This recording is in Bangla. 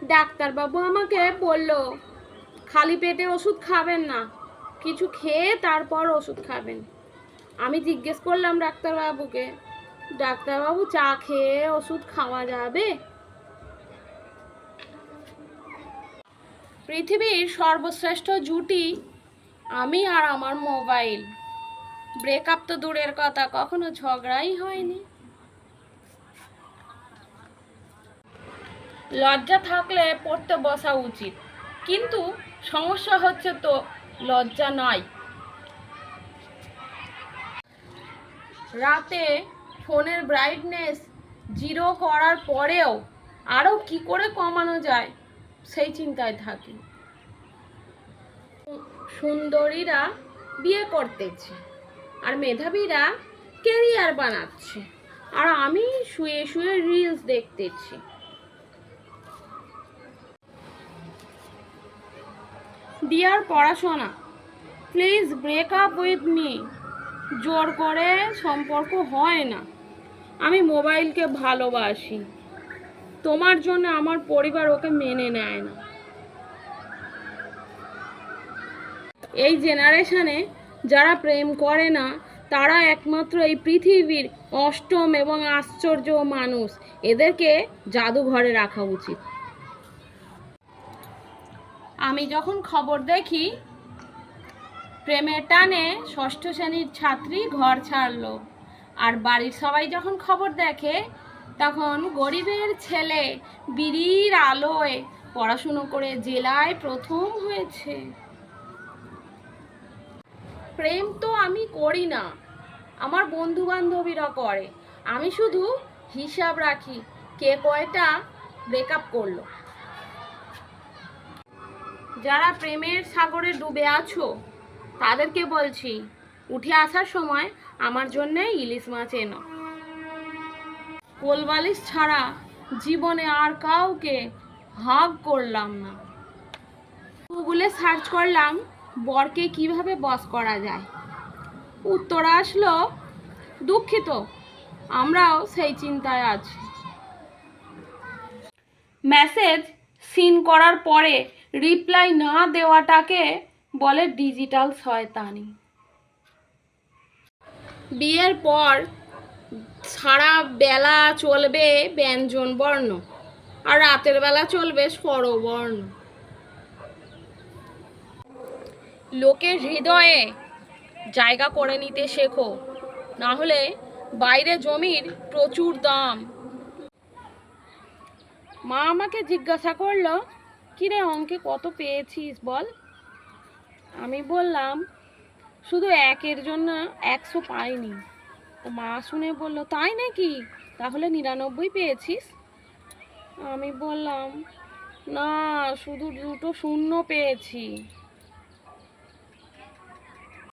ডাক্তারবাবু আমাকে বলল খালি পেটে ওষুধ খাবেন না, কিছু খেয়ে তারপর ওষুধ খাবেন। আমি জিজ্ঞেস করলাম ডাক্তারবাবুকে, ডাক্তারবাবু চা খেয়ে ওষুধ খাওয়া যাবে? পৃথিবীর সর্বশ্রেষ্ঠ জুটি আমি আর আমার মোবাইল। ব্রেকআপ তো দূরের কথা, কখনো ঝগড়াই হয়নি। লজ্জা থাকলে পড়তে বসা উচিত, কিন্তু সমস্যা হচ্ছে তো লজ্জা নাই। রাতে ফোনের ব্রাইটনেস 0 করার পরেও আরও কি করে কমানো যায় সেই চিন্তায় থাকি। সুন্দরীরা বিয়ে করতেছে আর মেধাবীরা কেরিয়ার বানাচ্ছে, আর আমি শুয়ে শুয়ে রিলস দেখতেছি। ডিয়ার পড়াশোনা, please break up with me. জোর করে সম্পর্ক হয় না, আমি মোবাইলকে ভালোবাসি। তোমার জন্য আমার পরিবার ওকে মেনে নেয় না। এই জেনারেশনে যারা প্রেম করে না তারা একমাত্র এই পৃথিবীর অষ্টম এবং আশ্চর্য মানুষ। এদেরকে জাদুঘরে রাখা উচিত। আমি যখন খবর দেখি প্রেমের টানে 6ষ্ঠ শ্রেণীর ছাত্রী ঘর ছাড়লো, আর বাড়ির সবাই যখন খবর দেখে তখন গরিবের ছেলে বিড়ির আলোয় পড়াশুনো করে জেলায় প্রথম হয়েছে। প্রেম তো আমি করি না, আমার বন্ধু বান্ধবীরা করে। আমি শুধু হিসাব রাখি কে কয়টা ব্রেকআপ করলো। যারা প্রেমের সাগরে ডুবে আছো তাদেরকে বলছি, উঠে আসার সময় আমার জন্য ইলিশ মাছ এনো। কোলবালিশ ছাড়া জীবনে আর কাউকে হাগ করলাম না। গুগলে সার্চ করলাম বরকে কিভাবে বশ করা যায়, উত্তর আসলো দুঃখিত, আমরাও সেই চিন্তায় আছি। মেসেজ সিন করার পরে রিপ্লাই না দেওয়াটাকে বলে ডিজিটাল শয়তানি। বিয়ের পর সারা বেলা চলবে ব্যঞ্জন বর্ণ আর রাতের বেলা চলবে স্বরবর্ণ। লোকের হৃদয়ে জায়গা করে নিতে শেখো, না হলে বাইরে জমির প্রচুর দাম। মা আমাকে জিজ্ঞাসা করলো, কিরে অঙ্কে কত পেয়েছিস বল? আমি বললাম শুধু 1-এর জন্য 100 পাইনি। তো মা শুনে বলল, তাই নাকি, তাহলে 99 পেয়েছিস? আমি বললাম না, শুধু 2টো শূন্য পেয়েছি।